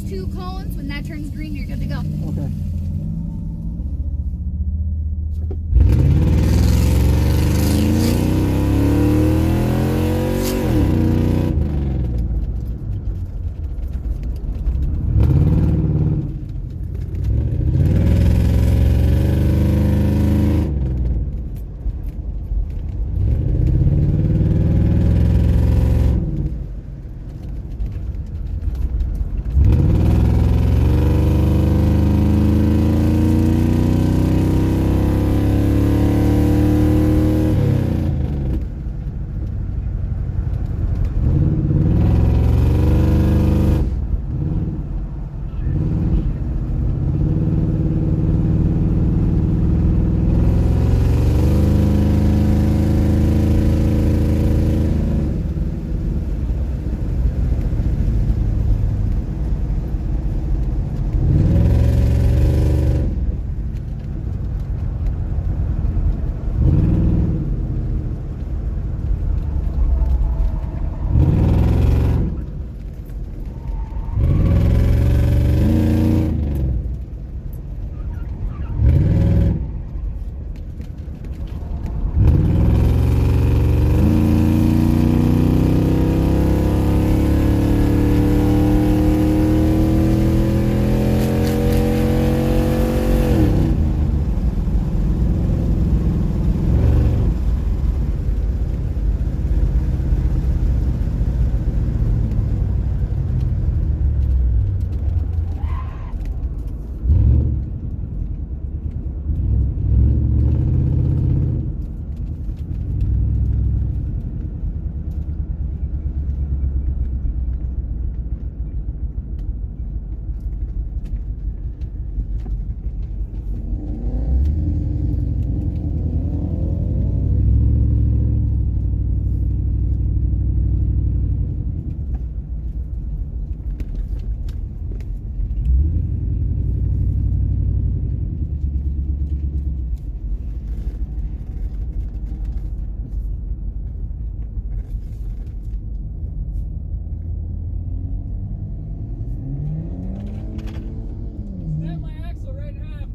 2 cones. When that turns green, you're good to go. Okay.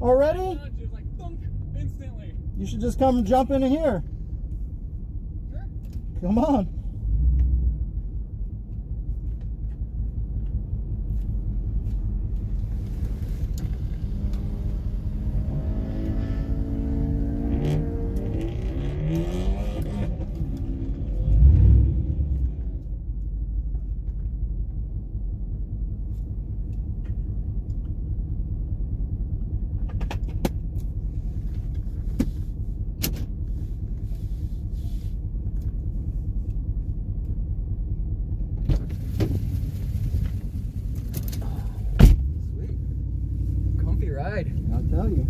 Already? Just like thunk, instantly. You should just come and jump into here. Sure. Come on. Ride. I'll tell you.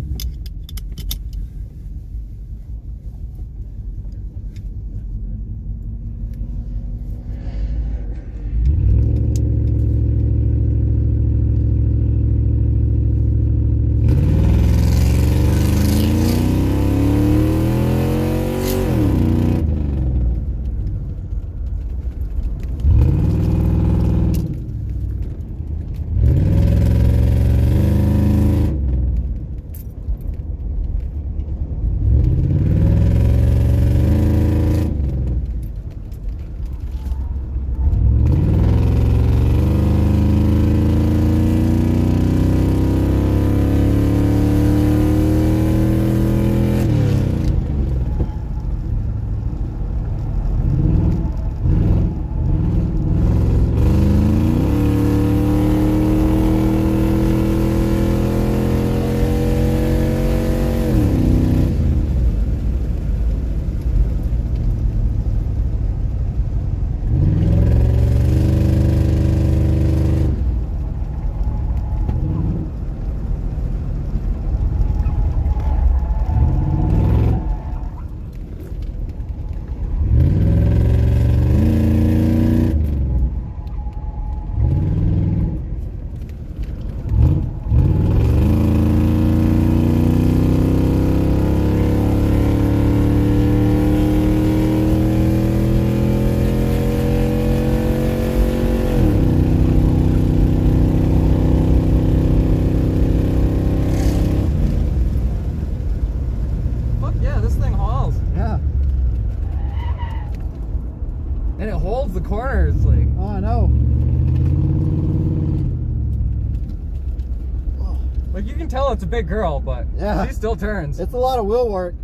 tell it's a big girl, but Yeah. she still turns. It's a lot of wheel work.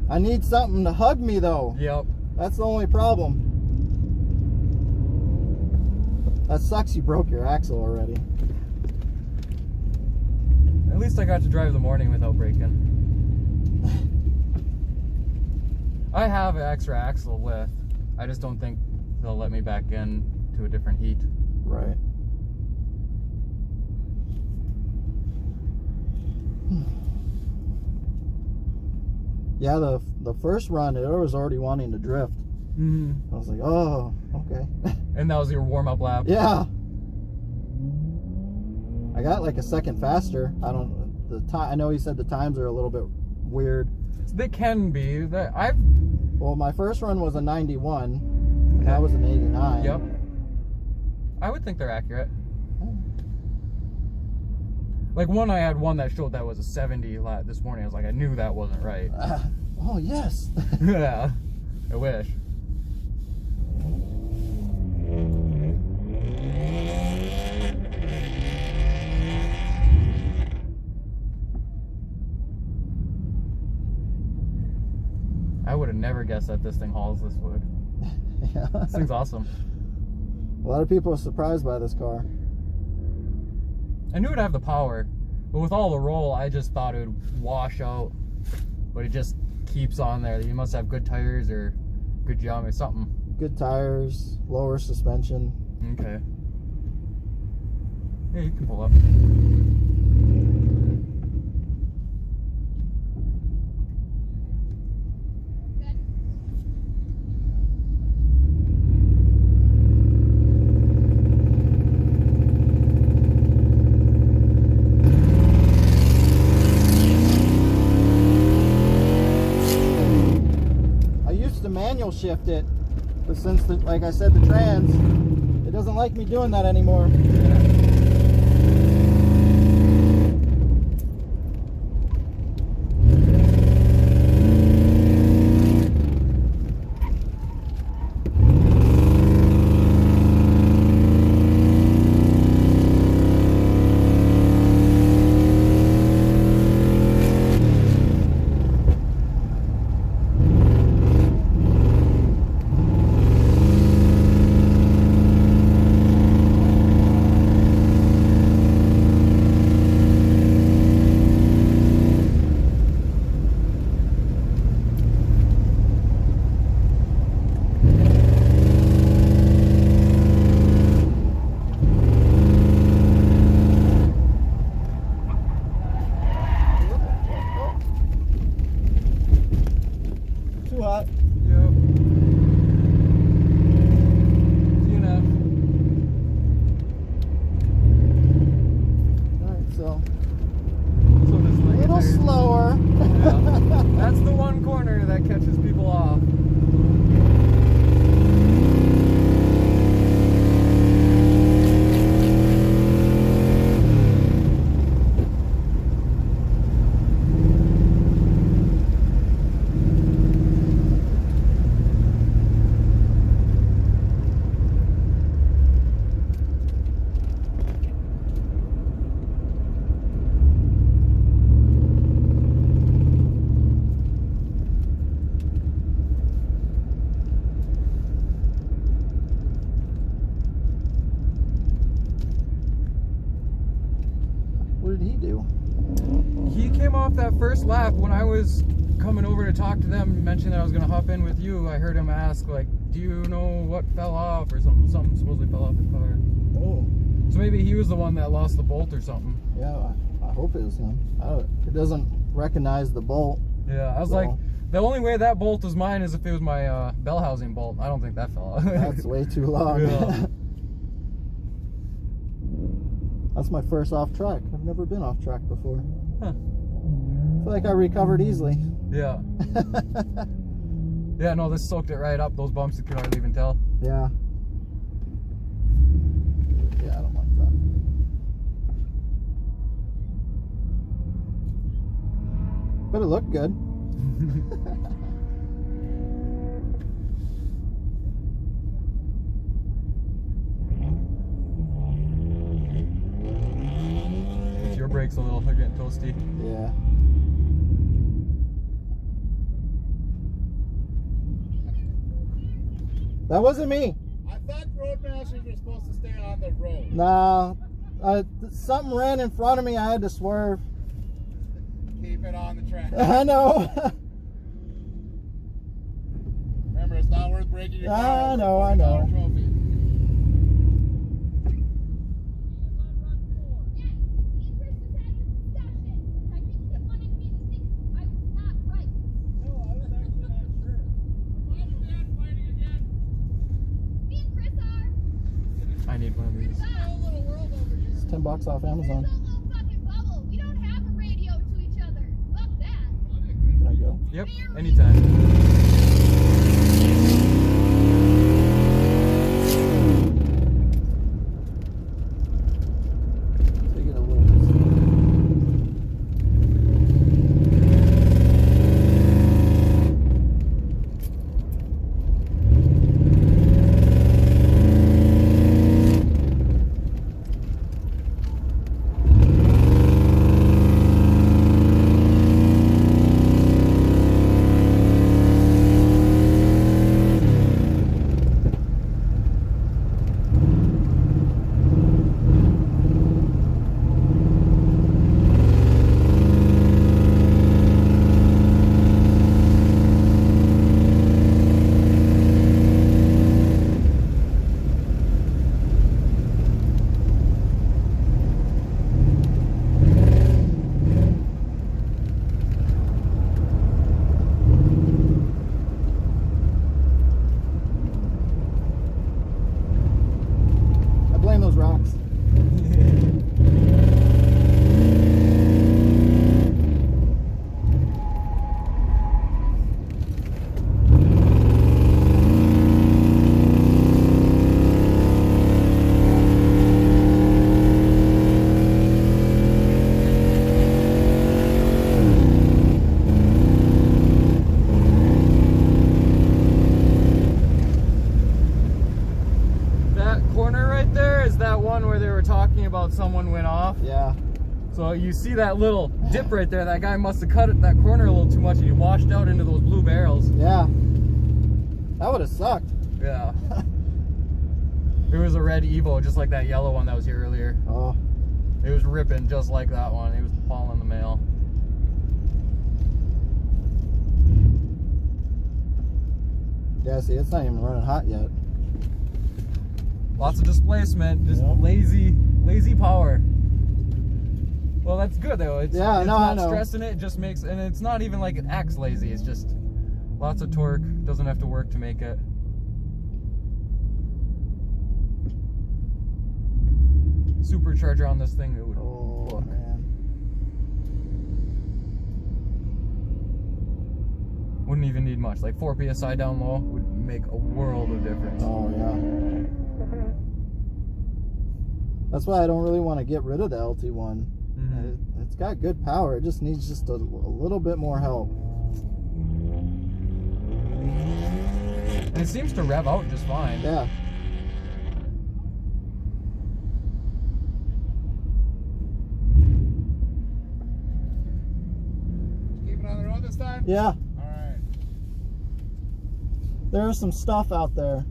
I need something to hug me though. Yep. That's the only problem. That sucks you broke your axle already. At least I got to drive the morning without braking. I have an extra axle width. I just don't think they'll let me back in to a different heat. Right. Yeah, the first run, it was already wanting to drift. Mm-hmm. I was like, oh, okay. And that was your warm-up lap. Yeah. I got like a second faster. I don't, the time, I know he said the times are a little bit weird. They can be. Well, my first run was a 91. And that was an 89. Yep. I would think they're accurate. Like I had one that showed that was a 70 lap this morning. I was like, I knew that wasn't right. Oh, yes. Yeah. I wish. I would have never guessed that this thing hauls this wood. Yeah. This thing's awesome. A lot of people are surprised by this car. I knew it'd have the power, but with all the roll, I just thought it would wash out. But it just keeps on there. You must have good tires or good geometry or something. Good tires, lower suspension. Okay. Yeah, you can pull up. Manual shift it, but since like I said, the trans, it doesn't like me doing that anymore. Too hot. Yep. DNF. Alright, so So just a little slower. Yeah. That's the one corner that catches people off. What did he do? He came off that first lap when I was coming over to talk to them, mentioned that I was going to hop in with you. I heard him ask, like, do you know what fell off or something? Something supposedly fell off his car. Oh. So maybe he was the one that lost the bolt or something. Yeah, I hope it was him. It doesn't recognize the bolt. Yeah, I was like, the only way that bolt was mine is if it was my bell housing bolt. I don't think that fell off. That's way too long. Yeah. That's my first off track. I've never been off track before. Huh. I feel like I recovered easily. Yeah. Yeah, no, this soaked it right up. Those bumps you could hardly even tell. Yeah. Yeah, I don't like that. But it looked good. brakes a little. They're getting toasty. Yeah. That wasn't me. I thought roadmasters were supposed to stay on the road. Nah. Something ran in front of me. I had to swerve. Keep it on the track. I know. Remember, it's not worth breaking your car. I over know, a I know. $40 trophy. I need one of these. It's $10 off Amazon. We don't have a radio to each other. Fuck that. Can I go? Yep, anytime. Take it a little bit. Those rocks. About someone went off. Yeah. So you see that little dip right there. That guy must have cut it, that corner a little too much, and he washed out into those blue barrels. Yeah. That would have sucked. Yeah. It was a red Evo, just like that yellow one that was here earlier. Oh. It was ripping just like that one. It was falling in the mail. Yeah, see, it's not even running hot yet. Lots of displacement, just Yep. lazy power. Well, that's good though. It's I not know. stressing it. Just makes, and it's not even like it acts lazy. It's just lots of torque. Doesn't have to work to make it. Supercharger on this thing, it would. Oh, man. Wouldn't even need much. Like 4 psi down low would make a world of difference. Oh, yeah. That's why I don't really want to get rid of the LT1. Mm-hmm. It's got good power. It just needs just a little bit more help. And it seems to rev out just fine. Yeah. Keep it on the road this time? Yeah. All right. There's some stuff out there.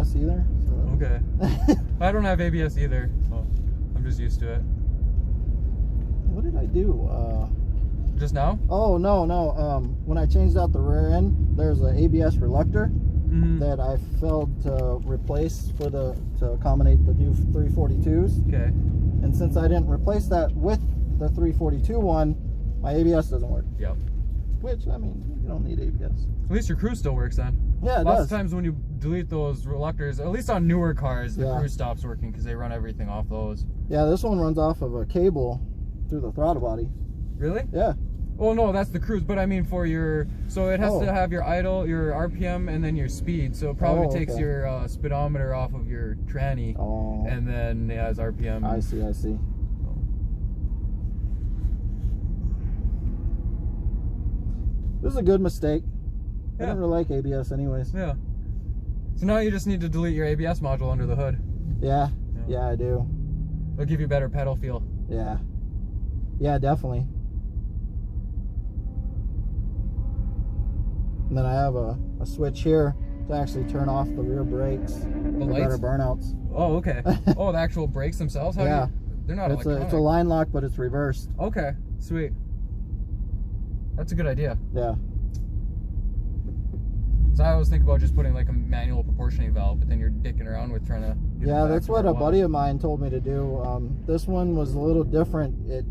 ABS either. So. Okay. I don't have ABS either. So I'm just used to it. What did I do? Just now? Oh, no. When I changed out the rear end, there's an ABS reluctor that I failed to replace to accommodate the new 342s. Okay. And since I didn't replace that with the 342 one, my ABS doesn't work. Yep. Which, I mean, you don't need ABS. At least your cruise still works then. Yeah, it Lots does. of times when you delete those reluctors, at least on newer cars, the cruise stops working because they run everything off those. Yeah, this one runs off of a cable through the throttle body. Really? Yeah. Oh no, that's the cruise, but I mean for your, so it has to have your idle, your RPM, and then your speed. So it probably takes your speedometer off of your tranny, and then it has RPM. I see. This is a good mistake. I don't really like ABS anyways. Yeah. So now you just need to delete your ABS module under the hood. Yeah, I do. It'll give you better pedal feel. Yeah. Yeah, definitely. And then I have a switch here to actually turn off the rear brakes for better burnouts. Oh, okay. Oh, the actual brakes themselves? Yeah. They're not electronic. It's a line lock, but it's reversed. Okay, sweet. That's a good idea. Yeah. So I always think about just putting like a manual proportioning valve, but then you're dicking around with trying to get Yeah, that's what a buddy of mine told me to do. This one was a little different. It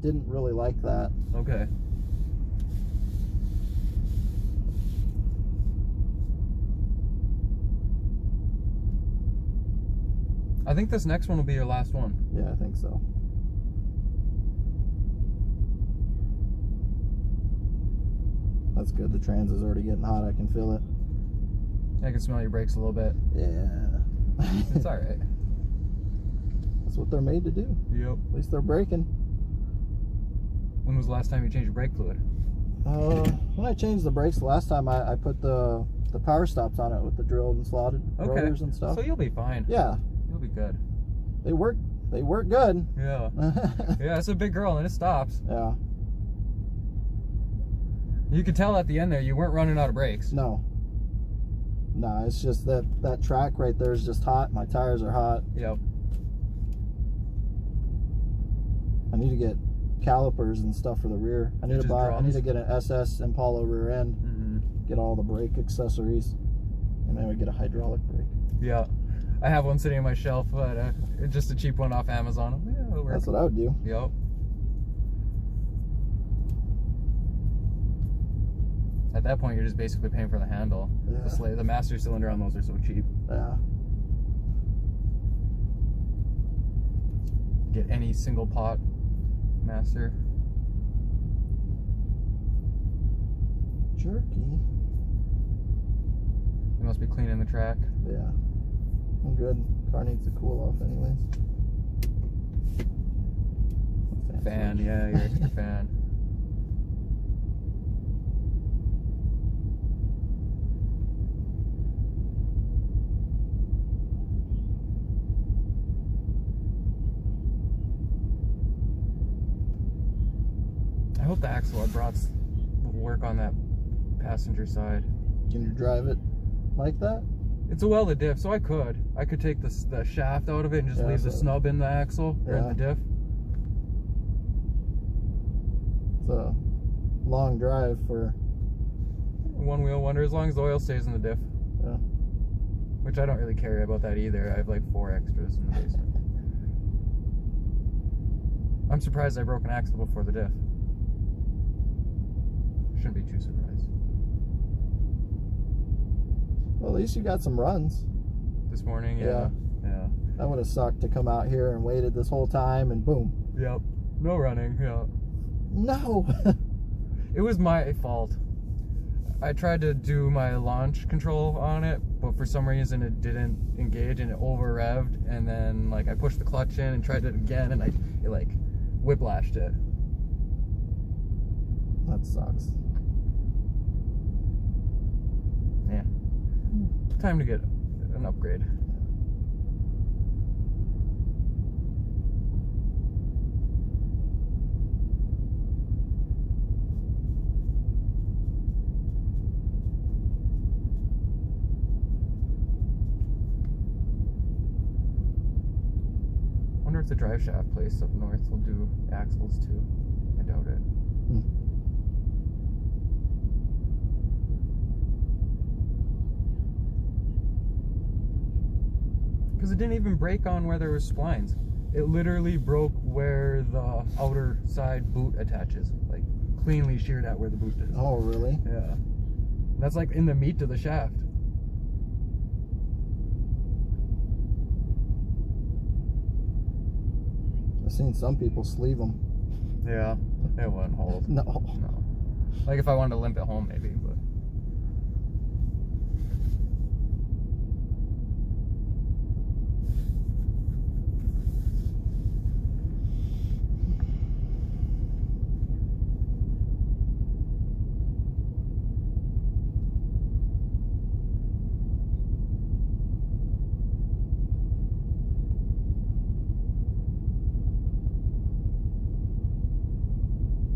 didn't really like that. Okay. I think this next one will be your last one. Yeah, I think so. That's good. The trans is already getting hot. I can feel it. I can smell your brakes a little bit. Yeah. It's all right. That's what they're made to do. Yep. At least they're braking. When was the last time you changed your brake fluid? When I changed the brakes the last time, I put the power stops on it with the drilled and slotted rotors and stuff. So you'll be fine. Yeah. You'll be good. They work good. Yeah. Yeah, it's a big girl and it stops. Yeah. You could tell at the end there you weren't running out of brakes. No, it's just that track right there is just hot. My tires are hot. Yep. I need to get calipers and stuff for the rear. I need to get an SS Impala rear end. Get all the brake accessories, and then we get a hydraulic brake. Yeah. I have one sitting on my shelf, but it's just a cheap one off Amazon. Yeah, it'll work. That's what I would do. Yep. At that point, you're just basically paying for the handle. Yeah. The master cylinder on those are so cheap. Yeah. Get any single pot master. Jerky. You must be cleaning the track. Yeah. I'm good. Car needs to cool off anyways. Fan, yeah, your extra fan. I hope the axle rods will work on that passenger side. Can you drive it like that? It's a welded diff, so I could take the shaft out of it and just leave the snub in the axle or in the diff. It's a long drive for one wheel wonder, as long as the oil stays in the diff. Yeah. Which I don't really care about that either. I have like 4 extras in the basement. I'm surprised I broke an axle before the diff. Shouldn't be too surprised. Well, at least you got some runs. This morning, yeah. That would have sucked to come out here and waited this whole time and boom. Yep. No running, yeah. No. It was my fault. I tried to do my launch control on it, but for some reason it didn't engage and it over revved, and then like I pushed the clutch in and tried it again and it like whiplashed it. That sucks. Yeah. Time to get an upgrade. if the drive shaft place up north will do axles too. I doubt it. Because it didn't even break on where there was splines. It literally broke where the outer side boot attaches. Like, cleanly sheared at where the boot is. Oh, really? Yeah. That's like in the meat of the shaft. I've seen some people sleeve them. Yeah, it wouldn't hold. No. No. Like if I wanted to limp it home, maybe, but.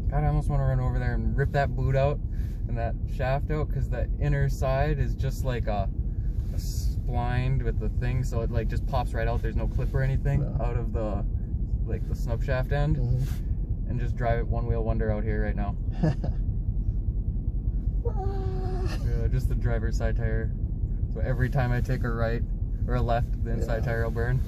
God, I almost want to run over there and rip that boot out and that shaft out, because the inner side is just like a splined with the thing, so it like just pops right out. There's no clip or anything out of the like the snub shaft end, and just drive it one wheel wonder out here right now. Yeah, just the driver's side tire. So every time I take a right or a left, the inside tire will burn.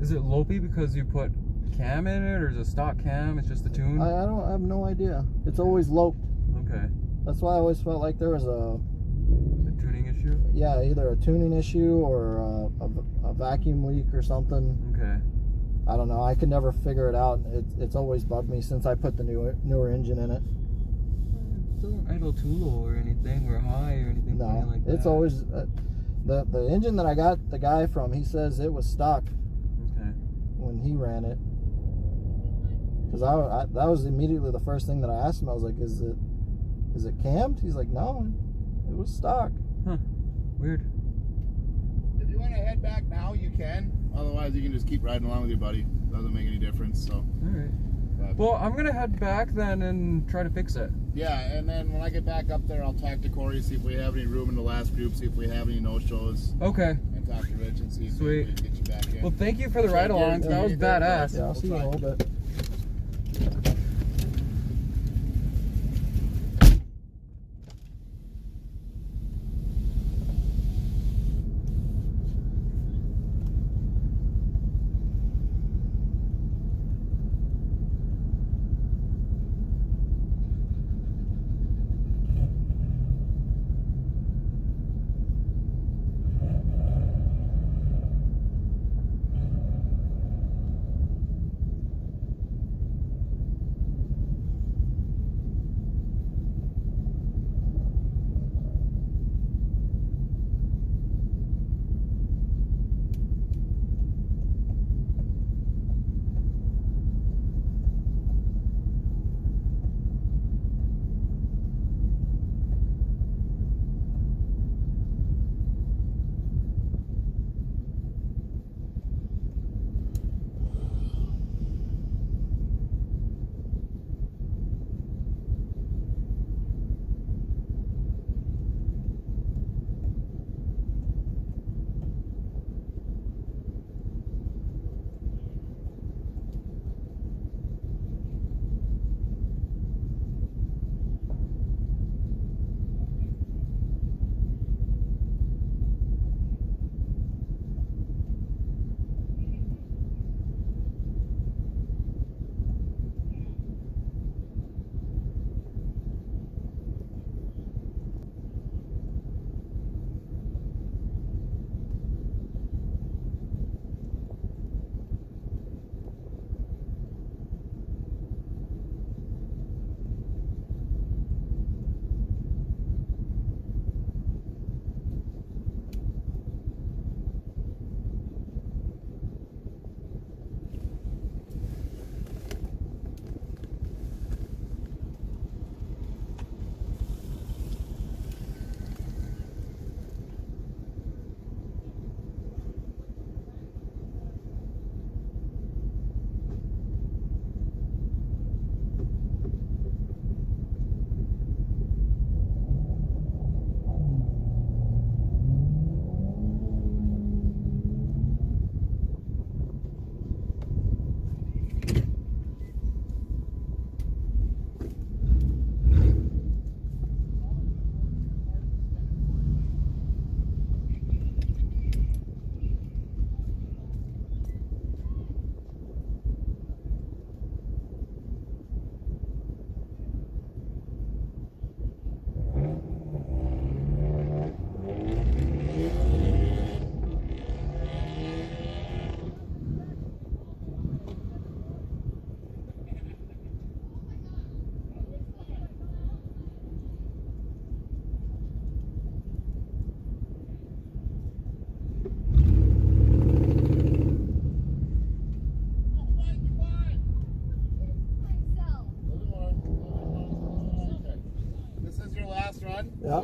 Is it lopey because you put cam in it, or is it stock cam? It's just the tune? I have no idea. It's always loped. Okay. That's why I always felt like there was a tuning issue? Yeah, either a tuning issue or a vacuum leak or something. Okay. I don't know. I could never figure it out. It's always bugged me since I put the newer engine in it. It doesn't idle too low or anything, or high or anything. No, like that. it's always the engine that I got the guy from. He says it was stock. When he ran it, because that was immediately the first thing that I asked him. I was like, is it cammed? He's like, no, it was stock. Huh. Weird. If you want to head back now, you can. Otherwise, you can just keep riding along with your buddy. Doesn't make any difference. So. All right. Well, I'm gonna head back then and try to fix it. Yeah, and then when I get back up there, I'll talk to Corey, see if we have any room in the last group, see if we have any no-shows. Okay. And talk to Rich and see if Sweet. we can get you back in. Well, thank you for the ride-along. That was badass. Yeah, I'll see you in a little bit.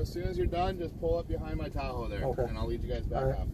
as soon as you're done, just pull up behind my Tahoe there, Okay. and I'll lead you guys back All right. up.